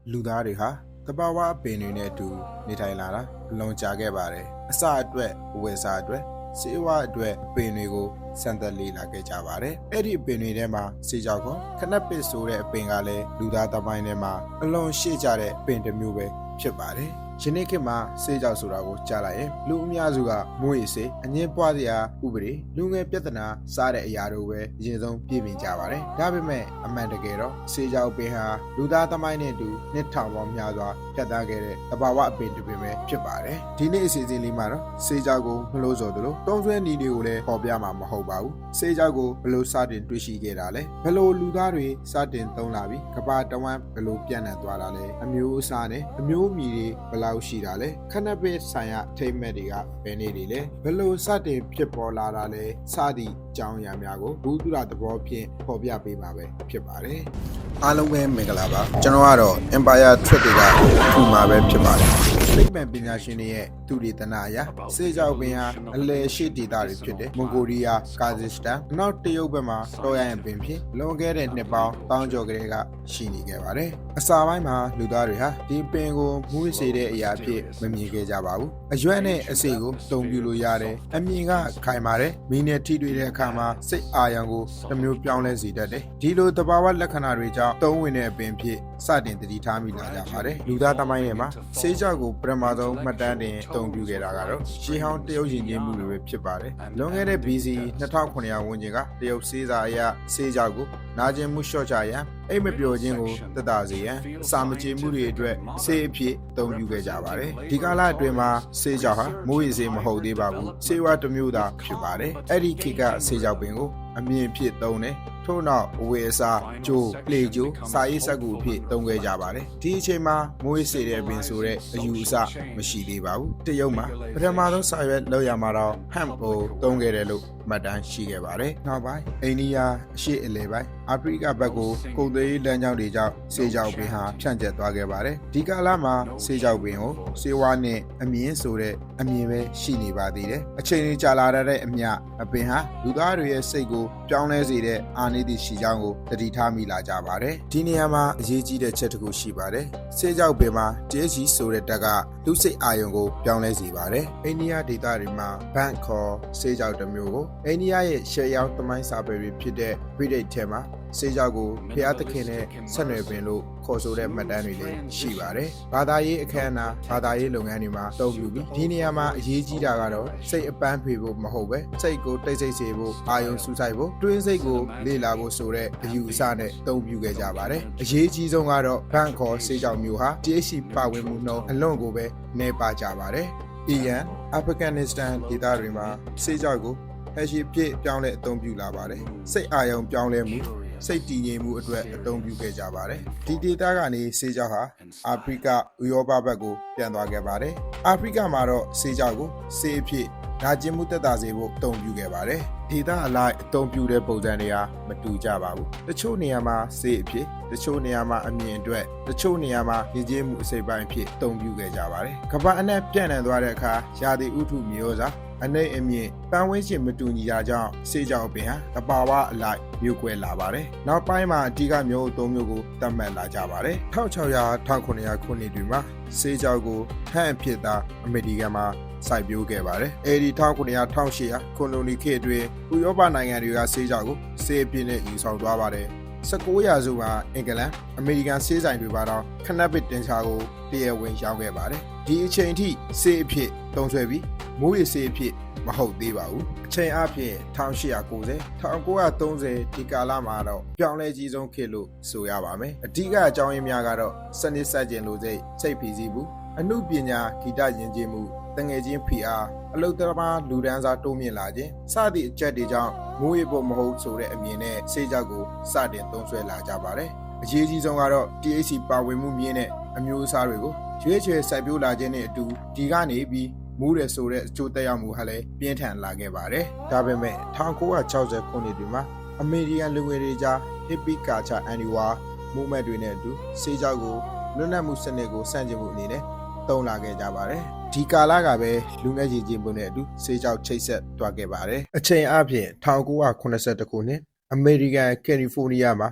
လူသားတွေဟာတဘာဝအပင်တွေနဲ့အတူနေထိုင်လာတာအလွန်ကြာခဲ့ပါတယ်အစအတွက်အဝယ်စားအတွက်စေဝါအတွက်အပင်တွေကိုစံသက်လေ့လာခဲ့ကြပါတယ်အဲ့ဒီအပင်တွေထဲမှာစေကြောက်ကခနက်ပစ်ဆိုတဲ့အပင်ကလည်းလူသားသမိုင်းထဲမှာအလွန်ရှေ့ကျတဲ့အပင်တစ်မျိုးပဲဖြစ်ပါတယ်ယနေ့ခေတ်မှာစေကြောက်ဆိုတာကိုကြားလိုက်ရင်လူအများစုကမွေးရစေအငင်းပွားစရာဥပဒေလူငယ်ပြဿနာစားတဲ့အရာတို့ပဲအရင်ဆုံးပြည်ပြင်ကြပါတယ်ဒါပေမဲ့အမှန်တကယ်တော့စေကြောက်ပင်ဟာလူသားသမိုင်းနဲ့အတူနှစ်ထောင်ပေါင်းများစွာဖြတ်သန်းခဲ့တဲ့သဘာဝအပင်တစ်ပင်ပဲဖြစ်ပါတယ်ဒီနေ့အစီအစဉ်လေးမှာတော့စေကြောက်ကိုမလို့ဆိုသလိုတုံးဆွဲနည်းတွေကိုလည်းပေါ်ပြမှာမဟုတ်ပါဘူးစေကြောက်ကိုဘယ်လိုစတင်တွေ့ရှိခဲ့တာလဲဘယ်လိုလူသားတွေစတင်သုံးလာပြီးကမ္ဘာတဝန်းဘယ်လိုပြန့်နှံ့သွားတာလဲအမျိုးအစားနဲ့အမျိုးအမည်တွေဘယ်လောက်ရှိတာလဲခဏပစ်ဆိုင်ရာထိမ့်မဲ့တွေကဘယ်နေတွေလဲဘယ်လိုစတင်ဖြစ်ပေါ်လာတာလဲစသည့်အကြောင်းအရာများကိုဘူးသူရသဘောဖြင့်ပေါ်ပြပေးမှာပဲဖြစ်ပါတယ်အားလုံးပဲမင်္ဂလာပါကျွန်တော်ကတော့ Empire Trip တွေကခုမှာပဲဖြစ်ပါတယ်လိမ့်မယ်ပညာရှင်တွေရဲ့သူတွေတနာအရာစေကြောက်ပင်ဟာအလယ်ရှိဒေသတွေဖြစ်တဲ့မွန်ဂိုလီးယားကာဇက်စတန်နောက်တရုတ်ဘက်မှာတော်ရရင်ပင်ဖြစ်လွန်ခဲ့တဲ့နှစ်ပေါင်းတောင်းကျော်ကလေးကရှိနေခဲ့ပါတယ်အစာပိုင်းမှာလူသားတွေဟာဒီပင်ကိုမွေးစေတဲ့အရာဖြစ်မမြင်ခဲ့ကြပါဘူးအရွက်နဲ့အစိကိုတုံပြလို့ရတယ်အမြင်ကခိုင်ပါတယ်မိနဲ့ထိတွေ့တဲ့အခါမှာစိတ်အာရုံကိုတစ်မျိုးပြောင်းလဲစေတတ်တယ်ဒီလိုသဘာဝလက္ခဏာတွေကြောင့်သုံးဝင်တဲ့အပင်ဖြစ်စတင်တည်ထားမိလာကြပါတယ်လူသားသမိုင်းထဲမှာစေကြောက်ကိုပထမဆုံးမှတ်တမ်းတင်အသုံးပြုခဲ့တာကတော့ရှေးဟောင်းတရုတ်ယဉ်ကျေးမှုတွေပဲဖြစ်ပါတယ်လွန်ခဲ့တဲ့ BC 2900ဝန်းကျင်ကတရုတ်စေစာအရစေကြောက်ကိုနာကျင်မှုလျှော့ချရန်အိမ်မပျော်ခြင်းကိုသက်သာစေရန်အစာမကြေမှုတွေအတွက်ဆေးအဖြစ်အသုံးပြုခဲ့ကြပါတယ်ဒီကာလအတွင်းမှာစေကြောက်ဟာမိုးရေစေးမဟုတ်သေးပါဘူးစေဝါတစ်မျိုးသာဖြစ်ပါတယ်အဲ့ဒီခေတ်ကစေကြောက်ပင်ကိုအမြင့်ဖြစ်သုံးတယ်ထို့နောက်အဝေအစားကျိုးလေကျိုးစာရေးစက်ကူအဖြစ်သုံးခဲ့ကြပါတယ်ဒီအချိန်မှာမွေးစေတဲ့ပင်ဆိုတဲ့အယူအဆမရှိသေးပါဘူးတရုတ်မှာပထမဆုံးစာရွက်လောက်ရမှာတော့ဟမ်ကိုသုံးခဲ့တယ်လို့မှတ်တမ်းရှိခဲ့ပါတယ်နောက်ပိုင်းအိန္ဒိယအရှေ့အလယ်ပိုင်းအာဖရိကဘက်ကိုကုန်သွယ်ရေးလမ်းကြောင်းတွေကြောင့်စေကြောက်ပင်ဟာဖြန့်ကျက်သွားခဲ့ပါတယ်ဒီကာလမှာစေကြောက်ပင်ကိုစေဝါနဲ့အမြင့်ဆိုတဲ့အမြင်ပဲရှိနေပါသေးတယ်အချိန်ကြီးကြာလာတဲ့အမျှအပင်ဟာလူသားတွေရဲ့စိတ်ကိုပြောင်းလဲစေတဲ့အာနိသင်ရှိကြောင်းကိုတတိထားမိလာကြပါတယ်ဒီနေရာမှာအရေးကြီးတဲ့ချက်တစ်ခုရှိပါတယ်စေကြောက်ပင်မှာ THC ဆိုတဲ့တက်ကလူစိတ်အာရုံကိုပြောင်းလဲစေပါတယ်အိန္ဒိယဒေသတွေမှာဘန့်ခေါ်စေကြောက်တစ်မျိုးကိုအိန္ဒိယရဲ့ရှယ်ရောက်သမိုင်းစာပေတွေဖြစ်တဲ့ဗိဒိတ်ထဲမှာစေကြောက်ကိုဘုရားသခင်နဲ့ဆက်နွယ်ပင်လို့ခေါ်ဆိုတဲ့မှတ်တမ်းတွေလည်းရှိပါတယ်။ဘာသာရေးအခမ်းအနားဘာသာရေးလုပ်ငန်းတွေမှာတုံ့ပြုပြီးဒီနေရာမှာအရေးကြီးတာကတော့စိတ်အပန်းဖြေဖို့မဟုတ်ပဲစိတ်ကိုတိတ်ဆိတ်စေဖို့အာယုံစူးစိုက်ဖို့တွင်းစိတ်ကိုလေ့လာဖို့ဆိုတဲ့အယူအဆနဲ့တုံ့ပြုခဲ့ကြပါတယ်။အရေးကြီးဆုံးကတော့ဘန့်ခေါ်စေကြောက်မျိုးဟာတည်ရှိပါဝင်မှုနှုန်းအလွန်ကိုပဲနေပါကြပါတယ်။အီရန်အာဖဂန်နစ္စတန်ဒေသတွေမှာစေကြောက်ကိုဟက်ရှိပြည့်ပြောင်းလဲအသုံးပြုလာပါတယ်။စိတ်အာယုံပြောင်းလဲမှုစိတ်တည်ငြိမ်မှုအတွက်အသုံးပြုခဲ့ကြပါတယ်ဒီဒေသကနေစေကြောက်ဟာအာဖရိကဥရောပဘက်ကိုပြန်သွားခဲ့ပါတယ်အာဖရိကမှာတော့စေကြောက်ကိုစေအဖြစ်နာကျင်မှုသက်သာစေဖို့အသုံးပြုခဲ့ပါတယ်ဒေသအလိုက်အသုံးပြုတဲ့ပုံစံတွေဟာမတူကြပါဘူးတချို့နေရာမှာစေအဖြစ်တချို့နေရာမှာအမြင်အတွက်တချို့နေရာမှာရည်ကြည်မှုအစိပ်ပိုင်းအဖြစ်အသုံးပြုခဲ့ကြပါတယ်ကမ္ဘာအနှံ့ပြန့်နှံ့သွားတဲ့အခါရာသီဥတုမျိုးစားအနေအမြင့်ပန်းဝန်းကျင်မတူညီတာကြောင့်စေကြောက်ပင်ဟာတဘာဝအလိုက်မျိုးကွဲလာပါတယ်။နောက်ပိုင်းမှာအဓိကမျိုးအသုံးမျိုးကိုသတ်မှတ်လာကြပါတယ်။1600 1900ခုနှစ်တွေမှာစေကြောက်ကိုဟန့်အဖြစ်သာအမေရိကန်မှာစိုက်ပျိုးခဲ့ပါတယ်။အဲဒီ1900 1800ကိုလိုနီခေတ်အတွင်းဥရောပနိုင်ငံတွေကစေကြောက်ကိုစေအဖြစ်နဲ့ယူဆောင်သွားပါတယ်။19ရာစုမှာအင်္ဂလန်အမေရိကန်စေးဆိုင်တွေပါတော့ခနက်ပစ်တင်ချာကိုတရားဝင်ရောင်းခဲ့ပါတယ်ဒီအချိန်ထိစေးအဖြစ်သုံးဆွဲပြီးမိုးရေစေးအဖြစ်မဟုတ်သေးပါဘူးအချိန်အဖြစ်1890 1930ဒီကာလမှာတော့ပြောင်းလဲကြီးဆုံးခေတ်လို့ဆိုရပါမယ်အဓိကအကြောင်းရင်းများကတော့စနစ်ဆက်ကျင်လို့စိတ်ဖိစီးမှုအမှုပညာဂီတယဉ်ကျေးမှုတငယ်ချင်းဖိအားအလုတ်တရမာလူဒန်းစားတိုးမြင့်လာခြင်းစသည့်အချက်တွေကြောင့်မိုးရေဖို့မဟုတ်ဆိုတဲ့အမြင်နဲ့စေးကြောက်ကိုစတင်သုံးဆွဲလာကြပါတယ်အရေးကြီးဆုံးကတော့ THC ပါဝင်မှုမြင့်တဲ့အမျိုးအစားတွေကိုရွေးချယ်စိုက်ပျိုးလာခြင်းနဲ့အတူဒီကနေပြီးမူးတယ်ဆိုတဲ့အကျိုးသက်ရောက်မှုဟာလည်းပြင်းထန်လာခဲ့ပါတယ်ဒါပေမဲ့1960ခုနှစ်ဒီမှာအမေရိကန်လူငယ်တွေကြား Hippie Culture Annual Movement တွေနဲ့အတူစေးကြောက်ကိုလွတ်လပ်မှုစနစ်ကိုစန့်ကျင်မှုအနေနဲ့သုံးလာခဲ့ကြပါတယ်ဒီကာလကပဲလူငယ်ကြီးချင်းပုံနဲ့အတူစေးကြောက်ချိတ်ဆက်သွားခဲ့ပါတယ်အချိန်အပြင်1982ခုနှစ်အမေရိကန်ကယ်လီဖိုးနီးယားမှာ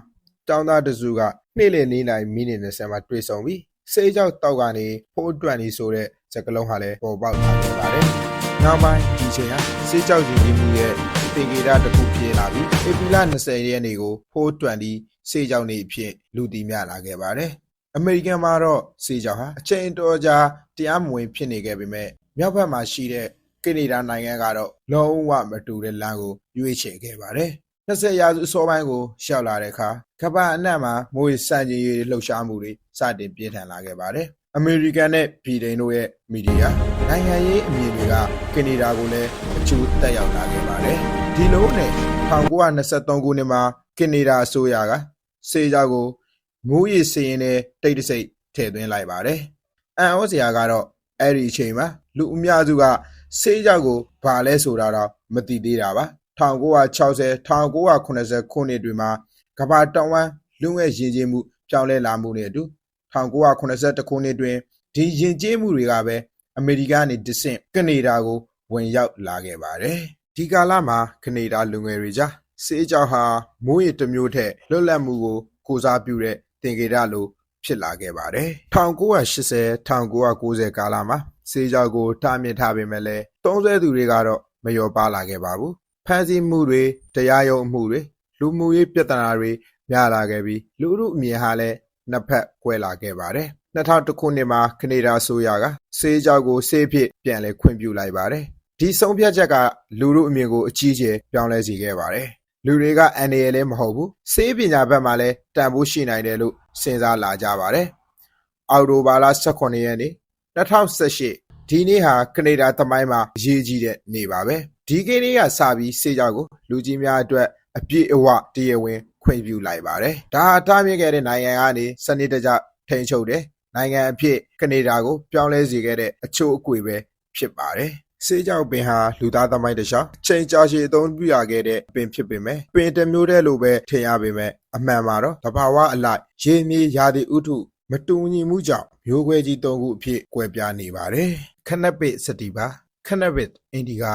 ကျောင်းသားတစုက နေ့လည်4 နာရီမိနစ်20မှာတွေ့ဆုံပြီးစေးကြောက်တောက်ကနေဖိုးတွန့်နေဆိုတဲ့စကားလုံးဟာလည်းပေါ်ပေါက်လာခဲ့ပါတယ်။နောက်ပိုင်းဒီချိန်ဟာစေးကြောက်ရည်ရည်မှုရဲ့သင်္ကေတတစ်ခုဖြစ်လာပြီးဧပြီလ20ရက်နေ့ကိုဖိုးတွန့်ပြီးစေးကြောက်နေအဖြစ်လူသိများလာခဲ့ပါတယ်။အမေရိကန်မှာတော့စေးကြောက်ဟာအချိန်တော်ကြာတရားမဝင်ဖြစ်နေခဲ့ပေမဲ့မြောက်ဘက်မှာရှိတဲ့ကနေဒါနိုင်ငံကတော့လုံးဝမတူတဲ့လမ်းကိုရွေးချယ်ခဲ့ပါတယ်။20ရာစုအစောပိုင်းကိုရောက်လာတဲ့အခါကမ္ဘာအနှံ့မှာမိုးရေစံကြီးတွေလှုပ်ရှားမှုတွေစတင်ပြင်းထန်လာခဲ့ပါတယ်။အမေရိကန်နဲ့ဗြိတိန်တို့ရဲ့မီဒီယာနိုင်ငံရေးအမြင်တွေကကနေဒါကိုလည်းအကျိုးသက်ရောက်လာခဲ့ပါတယ်။ဒီလိုနဲ့1923ခုနှစ်မှာကနေဒါအစိုးရကစေးကြောက်ကိုမိုးရေစရင်နဲ့တိတ်တဆိတ်ထည့်သွင်းလိုက်ပါတယ်။အံ့ဩစရာကတော့အဲ့ဒီအချိန်မှာလူအများစုကစေးကြောက်ကိုဘာလဲဆိုတာတော့မသိသေးတာပါ1960 1980ခုနှစ်တွေမှာကမ္ဘာတဝန်းလူငယ်ယဉ်ကျေးမှုပြောင်းလဲလာမှုနဲ့အတူ1982ခုနှစ်တွင်ဒီယဉ်ကျေးမှုတွေကပဲအမေရိကန်ကနေတဆင့်ကနေဒါကိုဝင်ရောက်လာခဲ့ပါတယ်ဒီကာလမှာကနေဒါလူငယ်တွေကြားစေးကြောက်ဟာမိုးရေတစ်မျိုးထက်လွတ်လပ်မှုကိုကိုစားပြုတဲ့သင်္ကေတလိုဖြစ်လာခဲ့ပါတယ်1980 1990ကာလမှာစေးကြောက်ကိုတားမြစ်ထားပေမဲ့လည်းသုံးစွဲသူတွေကတော့မလျော်ပါလာခဲ့ပါဘူးဖန်ဆီးမှုတွေတရားရုံးမှုတွေလူမှုရေးပြဿနာတွေများလာခဲ့ပြီးလူမှုအမြင်ဟာလည်းနှစ်ဖက်ကွဲလာခဲ့ပါတယ်2001ခုနှစ်မှာကနေဒါအစိုးရကစေးကြောက်ကိုစေးဖြစ်ပြန်လည်ခွင့်ပြုလိုက်ပါတယ်ဒီဆုံးဖြတ်ချက်ကလူမှုအမြင်ကိုအကြီးအကျယ်ပြောင်းလဲစေခဲ့ပါတယ်လူတွေကအန်ရယ်လည်းမဟုတ်ဘူးစေးပညာဘက်မှာလည်းတန်ဖိုးရှိနိုင်တယ်လို့စဉ်းစားလာကြပါတယ်အောက်တိုဘာလ18ရက်နေ့2018ဒီနေ့ဟာကနေဒါသမိုင်းမှာအရေးကြီးတဲ့နေ့ပါပဲဒီကိန်းလေးကစပြီးစေးကြောက်ကိုလူကြီးများအတွက်အပြည့်အဝတရားဝင်ခွင့်ပြုလိုက်ပါတယ်ဒါဟာတားမြစ်ခဲ့တဲ့နိုင်ငံကနေစနစ်တကျထိန်းချုပ်တဲ့နိုင်ငံအဖြစ်ကနေဒါကိုပြောင်းလဲစေခဲ့တဲ့အချို့အကွေပဲဖြစ်ပါတယ်စေးကြောက်ပင်ဟာလူသားသမိုင်းတစ်လျှောက်ချိန်ကြာရှည်အသုံးပြုရခဲ့တဲ့ပင်ဖြစ်ပေမဲ့ပင်တစ်မျိုးတည်းလိုပဲထင်ရပေမဲ့အမှန်မှာတော့သဘာဝအလိုက်ရေမြေရာသီဥတုမတူညီမှုကြောင့်မျိုးကွဲကြီး၃ခုအဖြစ်ကွဲပြားနေပါတယ်ခနက်ပစ်စတီပါခနက်ပစ်အင်ဒီကာ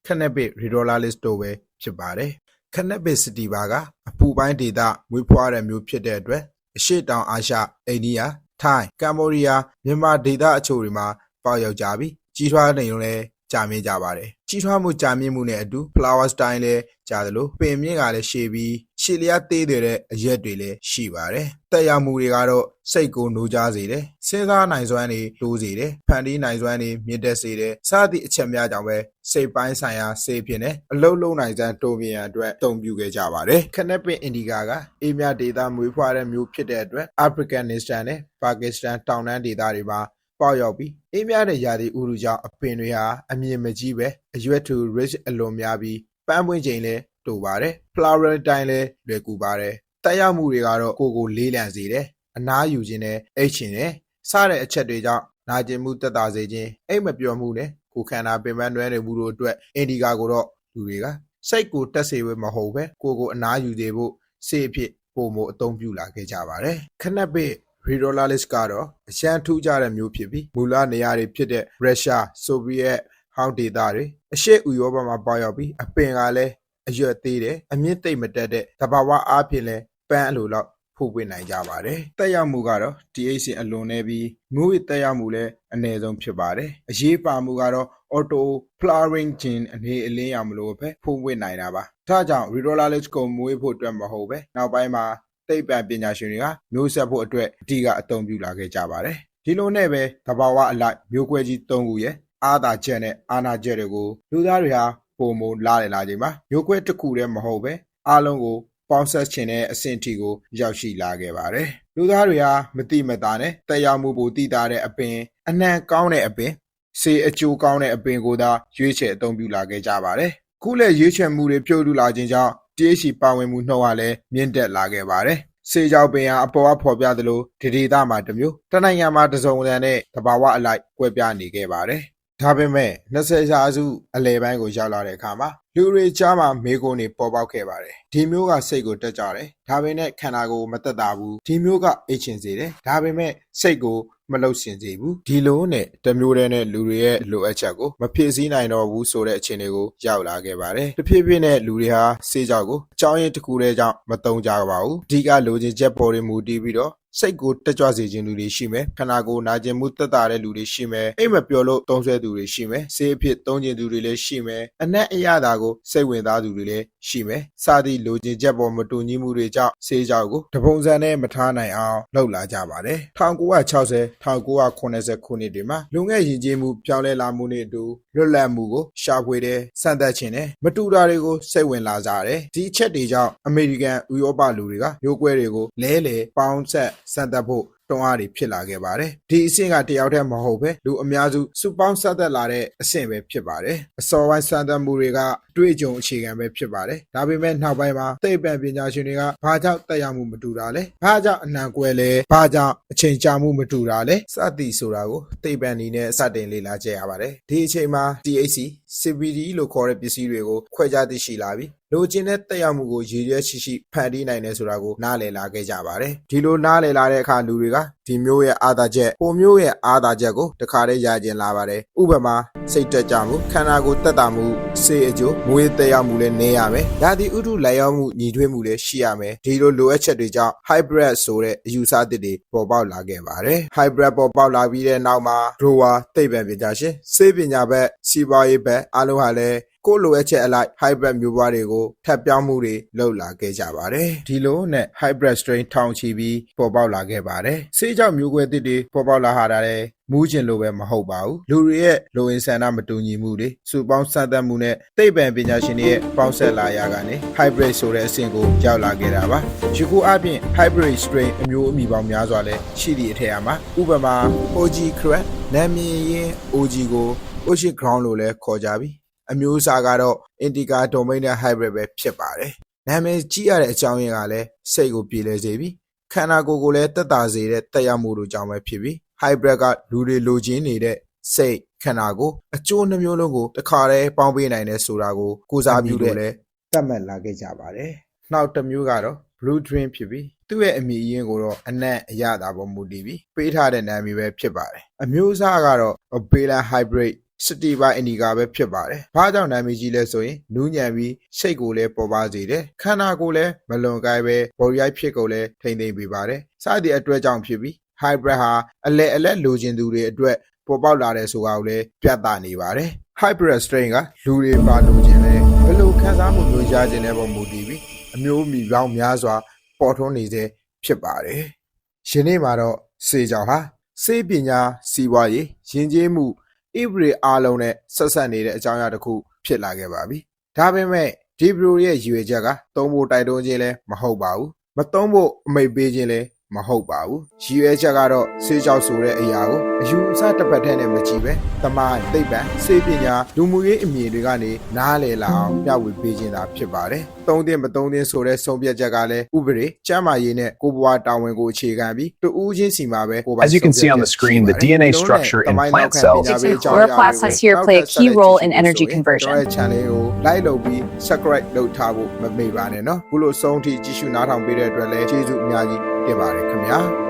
ခနက်ပစ်ရီဒိုလာလစ်တို့ပဲဖြစ်ပါတယ်ခနက်ပစ်စတီပါကအပူပိုင်းဒေသမွေးဖွားတဲ့မျိုးဖြစ်တဲ့အတွက်အရှေ့တောင်အာရှအိန္ဒိယထိုင်းကမ္ဘောဒီးယားမြန်မာဒေသအချို့တွေမှာပေါက်ရောက်ကြပြီးကြီးထွားနေုံနဲ့ကြာမြင့်ကြပါတယ်ကြီးထွားမှုကြာမြင့်မှုနဲ့အတူ flower style လည်းကြာသလိုပင်မြင့်ကလည်းရှည်ပြီးရှည်လျားသေးတဲ့အရက်တွေလည်းရှိပါတယ်တက်ရောက်မှုတွေကတော့စိတ်ကိုနိုးကြားစေတယ်စဉ်းစားနိုင်စွမ်းတွေတိုးစေတယ်ဖန်တီးနိုင်စွမ်းတွေမြင့်တက်စေတယ်စသည့်အချက်များကြောင့်ပဲစိတ်ပိုင်းဆိုင်ရာစေဖြစ်နေအလုံးလုံးနိုင်စွမ်းတိုးမြင့်ရန်အတွက်အသုံးပြုခဲ့ကြပါတယ်ခနက်ပင်အင်ဒီကာကအေးမြဒေသမွေးဖွားတဲ့မျိုးဖြစ်တဲ့အတွက်အာဖရိကန်နစ္စတန်နဲ့ပါကစ္စတန်တောင်တန်းဒေသတွေမှာပေါက်ရောက်ပြီးအေးမြတဲ့ရာသီဥတုကြောင့်အပင်တွေဟာအမြင်မကြီးပဲအရွက်ထူ rich အလွန်များပြီးပန်းပွင့်ချိန်လည်းတိုပါတယ် flower တိုင်းလည်းလွယ်ကူပါတယ်တက်ရောက်မှုတွေကတော့ကိုလေးလံစေတယ်အနားယူခြင်းနဲ့အိတ်ချင်နဲ့စတဲ့အချက်တွေကြောင့်နာကျင်မှုတက်တာစေခြင်းအိတ်မပျော်မှုနဲ့ကိုခန္ဓာပင်ပန်းတွဲနေမှုတို့အတွက်အင်ဒီကာကိုတော့လူတွေကစိတ်ကိုတက်စေဝဲမဟုတ်ပဲကိုအနားယူစေဖို့စေအဖြစ်ပုံမအသုံးပြုလာခဲ့ကြပါတယ်ခဏပစ်ရီဒိုလာလစ်ကတော့အရှမ်းထူးကြတဲ့မျိုးဖြစ်ပြီးမူလနေရာတွေဖြစ်တဲ့ရုရှားဆိုဗီယက်ဟောင်းဒေသတွေအရှေ့ဥရောပမှာပေါက်ရောက်ပြီးအပင်ကလည်းအရွက်သေးတယ်အမြင့်သိမ့်မတက်တဲ့သဘာဝအားဖြင့်လည်းပန်းအလိုလောက်ဖို့ပွင့်နိုင်ကြပါတယ်တက်ရောက်မှုကတော့ THC အလွန်နေပြီးမျိုးရတက်ရောက်မှုလည်းအနည်းဆုံးဖြစ်ပါတယ်အရေးပါမှုကတော့ auto flowering gene အနေအလင်းရောင်မလို့ပဲဖို့ပွင့်နိုင်တာပါဒါကြောင့် Rhodolaris ကိုမွေးဖို့အတွက်မဟုတ်ပဲနောက်ပိုင်းမှာသိပ္ပံပညာရှင်တွေကမျိုးဆက်ဖို့အတွက်အတိကအသုံးပြုလာခဲ့ကြပါတယ်ဒီလိုနဲ့ပဲသဘာဝအလိုက်မျိုးကွဲကြီး၃ခုရဲ့အာသာချက်နဲ့အာနာချက်တွေကိုလူသားတွေဟာပုံမလာတယ်လာချိန်မှာမျိုးကွဲတစ်ခုတည်းမဟုတ်ပဲအားလုံးကိုပေါင်းဆက်ခြင်းတဲ့အဆင့်အထိကိုရောက်ရှိလာခဲ့ပါတယ်လူသားတွေဟာမတိမတာနဲ့တက်ရောက်မှုပိုတိတာတဲ့အပင်အနှံကောင်းတဲ့အပင်စေအကျိုးကောင်းတဲ့အပင်ကိုသာရွေးချယ်အသုံးပြုလာခဲ့ကြပါတယ်ခုလည်းရွေးချယ်မှုတွေပြုတ်လူလာခြင်းကြောင့်THC ပါဝင်မှုနှုန်းကလည်းမြင့်တက်လာခဲ့ပါတယ်စေကြောက်ပင်ဟာအပေါ်အဖော်ပြသလိုဒေတာမှာတစ်မျိုးတနိုင်ငံမှာတစုံတန်နဲ့တဘာဝအလိုက်ကွဲပြားနေခဲ့ပါတယ်ဒါ ဒါပေမဲ့20ရာစုအလယ်ပိုင်းကိုရောက်လာတဲ့အခါမှာလူတွေကြားမှာမေကွန်းတွေပေါ်ပေါက်ခဲ့ပါတယ်ဒီမျိုးကစိတ်ကိုတက်ကြတယ်ဒါပေမဲ့ခန္ဓာကိုယ်မတက်တာဘူးဒီမျိုးကအိတ်ချင်စေတယ်ဒါပေမဲ့စိတ်ကိုမလှုပ်ရှင်စေဘူးဒီလိုနဲ့တမျိုးတည်းနဲ့လူတွေရဲ့လိုအပ်ချက်ကိုမဖြည့်ဆည်းနိုင်တော့ဘူးဆိုတဲ့အခြေအနေကိုရောက်လာခဲ့ပါတယ်တဖြည်းဖြည်းနဲ့လူတွေဟာစေးကြောက်ကိုအကြောင်းရင်းတစ်ခုတည်းကြောင့်မတုံ့ကြပါဘူးအဓိကလိုချင်ချက်ပေါ်တွေမူတည်ပြီးတော့စိတ်ကိုတက်ကြွစေခြင်းလူတွေရှိမယ်ခန္ဓာကိုယ်နာကျင်မှုတက်တာတဲ့လူတွေရှိမယ်အိမ်မပျော်လို့တုံးဆွဲသူတွေရှိမယ်ဆေးအဖြစ်သုံးကျင်သူတွေလည်းရှိမယ်အနက်အရသာကိုစိတ်ဝင်စားသူတွေလည်းရှိမယ်စသည်လိုချင်ချက်ပေါ်မတူညီမှုတွေကြောင့်ဆေးကြောက်ကိုတပုံစံနဲ့မထားနိုင်အောင်လှုပ်လာကြပါတယ်1960 1980ခုနှစ်တွေမှာလူငယ်ရည်ကြည်မှုပြောင်းလဲလာမှုနဲ့အတူလွတ်လပ်မှုကိုရှာဖွေတဲ့စံသက်ခြင်းနဲ့မတူတာတွေကိုစိတ်ဝင်လာကြတယ်ဒီအချက်တွေကြောင့်အမေရိကန်ဥရောပလူတွေကမျိုးကွဲတွေကိုလဲလှယ်ပေါင်းဆက်စံသက်ဖို့တွန်းအားတွေဖြစ်လာခဲ့ပါတယ်ဒီအဆင့်ကတယောက်တည်းမဟုတ်ပဲလူအများစုစုပေါင်းဆက်သက်လာတဲ့အဆင့်ပဲဖြစ်ပါတယ်အစောပိုင်းစံသက်မှုတွေကတွေ့ကြုံအခြေခံပဲဖြစ်ပါတယ်ဒါပေမဲ့နောက်ပိုင်းမှာသိပ္ပံပညာရှင်တွေကဘာကြောင့်တက်ရောက်မှုမတူတာလဲဘာကြောင့်အနံကွဲလဲဘာကြောင့်အချိန်ကြာမှုမတူတာလဲစသည်ဆိုတာကိုသိပ္ပံနည်းနဲ့စတင်လေ့လာကြရပါတယ်ဒီအချိန်မှာ THC CBD လို့ခေါ်တဲ့ပစ္စည်းတွေကိုခွဲခြားသိရှိလာပြီးလိုချင်တဲ့တက်ရောက်မှုကိုရည်ရွယ်ရှိဖန်တီးနိုင်တယ်ဆိုတာကိုနားလည်လာခဲ့ကြပါတယ်ဒီလိုနားလည်လာတဲ့အခါလူတွေကဒီမျိုးရဲ့အာသာချက်ပုံမျိုးရဲ့အာသာချက်ကိုတခါတည်းရကျင်လာပါတယ်ဥပမာစိတ်တက်ကြမှုခန္ဓာကိုယ်တက်တာမှုစေအကျိုးမွေးတက်ရောက်မှုလည်းနေရမယ်ဒါဒီဥဒုလိုက်ရောက်မှုညီထွေးမှုလည်းရှိရမယ်ဒီလိုလိုအပ်ချက်တွေကြောင့် hybrid ဆိုတဲ့အယူဆအသစ်တွေပေါ်ပေါက်လာခဲ့ပါတယ် hybrid ပေါ်ပေါက်လာပြီးတဲ့နောက်မှာ grower သိပ္ပံပညာရှင်စေပညာဘက်စီးပွားရေးဘက်အားလုံးဟာလည်းကိုလိုအပ်ချက်အလိုက် hybrid မျိုးပွားတွေကိုထပ်ပြောင်းမှုတွေလုပ်လာခဲ့ကြပါတယ်ဒီလိုနဲ့ hybrid strain ထောင်ချီပြီးပေါ်ပေါက်လာခဲ့ပါတယ်ဆေးကြောင့်မျိုးကွဲသစ်တွေပေါ်ပေါက်လာတာလည်းမူးကျင်လို့ပဲမဟုတ်ပါဘူးလူတွေရဲ့လိုအင်ဆန္ဒမတူညီမှုတွေစုပေါင်းစံသက်မှုနဲ့သိပ္ပံပညာရှင်တွေရဲ့ပေါင်းဆက်လာရာကနေ hybrid ဆိုတဲ့အဆင့်ကိုရောက်လာခဲ့တာပါယခုအပြင် hybrid strain အမျိုးအမည်ပေါင်းများစွာလည်းရှိသည့်အထက်အမှာဥပမာ OG crab နာမည်ရင်း OG ကို ocean ground လို့လည်းခေါ်ကြပြီးအမျိုးအစားကတော့ Indica domain နဲ့ hybrid ပဲဖြစ်ပါတယ်။နာမည်ကြီးရတဲ့အကြောင်းရင်းကလည်းစိတ်ကိုပြေလည်စေပြီးခန္ဓာကိုယ်ကိုလည်းတက်တာစေတဲ့တက်ရောက်မှုတို့ကြောင့်ပဲဖြစ်ပြီး hybrid ကလူတွေလိုချင်နေတဲ့စိတ်ခန္ဓာကိုယ်အကျိုးနှမျိုးလုံးကိုတစ်ခါတည်းပေါင်းပေးနိုင်တဲ့ဆိုတာကိုကိုးစားပြုလို့လည်းသတ်မှတ်လာခဲ့ကြပါတယ်။နောက်တစ်မျိုးကတော့ blue dream ဖြစ်ပြီးသူ့ရဲ့အမည်အရင်းကိုတော့အနက်အရသာပေါ်မူတည်ပြီးပေးထားတဲ့နာမည်ပဲဖြစ်ပါတယ်။အမျိုးအစားကတော့ Bela hybridစတီဘာအင်ဒီကာပဲဖြစ်ပါတယ်။ဘာကြောင့်နာမည်ကြီးလဲဆိုရင်နူးညံပြီးစိတ်ကိုလည်းပေါ်ပါစေတယ်။ခန္ဓာကိုယ်လည်းမလွန်ကိုင်းပဲဘော်ရိုက်ဖြစ်ကိုလည်းထိမ့်သိမ့်ပေးပါတယ်။စသည့်အတွက်ကြောင့်ဖြစ်ပြီး hybrid ဟာအလက်လိုချင်သူတွေအတွက်ပေါ်ပေါက်လာတဲ့ဆိုတာကိုလည်းပြသနေပါတယ်။ hybrid strain ကလူတွေပါလိုချင်တယ်ဘယ်လိုခံစားမှုမျိုးရခြင်းတဲ့ပုံမူတည်ပြီးအမျိုးအမည်ပေါင်းများစွာပေါ်ထွန်းနေစေဖြစ်ပါတယ်။ယနေ့မှာတော့စေကြောင်ဟာစေပညာစီးပွားရေးယဉ်ကျေးမှုဣဗရီအားလုံးနဲ့ဆက်ဆက်နေတဲ့အကြောင်းအရာတစ်ခုဖြစ်လာခဲ့ပါပြီ။ဒါပေမဲ့ဒီဘရိုရဲ့ရည်ရွယ်ချက်ကသုံးဖို့တိုက်တွန်းခြင်းလည်းမဟုတ်ပါဘူး။မသုံးဖို့အမိန့်ပေးခြင်းလည်းမဟုတ်ပါဘူး။ရည်ရွယ်ချက်ကတော့ဆေးကြောက်ဆိုတဲ့အရာကိုအယူအဆတစ်ပတ်တည်းနဲ့မကြည့်ပဲသမိုင်းသိပ္ပံစေပညာလူမှုရေးအမြင်တွေကနေနားလည်လာအောင်မျှဝေပေးခြင်းသာဖြစ်ပါတယ်။သုံးသင့်မသုံးသင့်ဆိုတဲ့ဆုံးဖြတ်ချက်ကလည်းဥပဒေကျန်းမာရေးနဲ့ကိုယ်ပွားတာဝန်ကိုအခြေခံပြီးတူဦးချင်းစီမှာပဲကိုယ်ပိုင် As you can see on the screen, the DNA structure in plant cells. Chloroplasts here play a key role in energy conversion. channel ကို like လုပ်ပြီး subscribe လုပ်ထားဖို့မမေ့ပါနဲ့နော်ခုလိုဆုံးထိကြည့်ရှုနားထောင်ပေးတဲ့အတွက်လည်းကျေးဇူးအများကြီးတင်ပါတယ်ခင်ဗျာ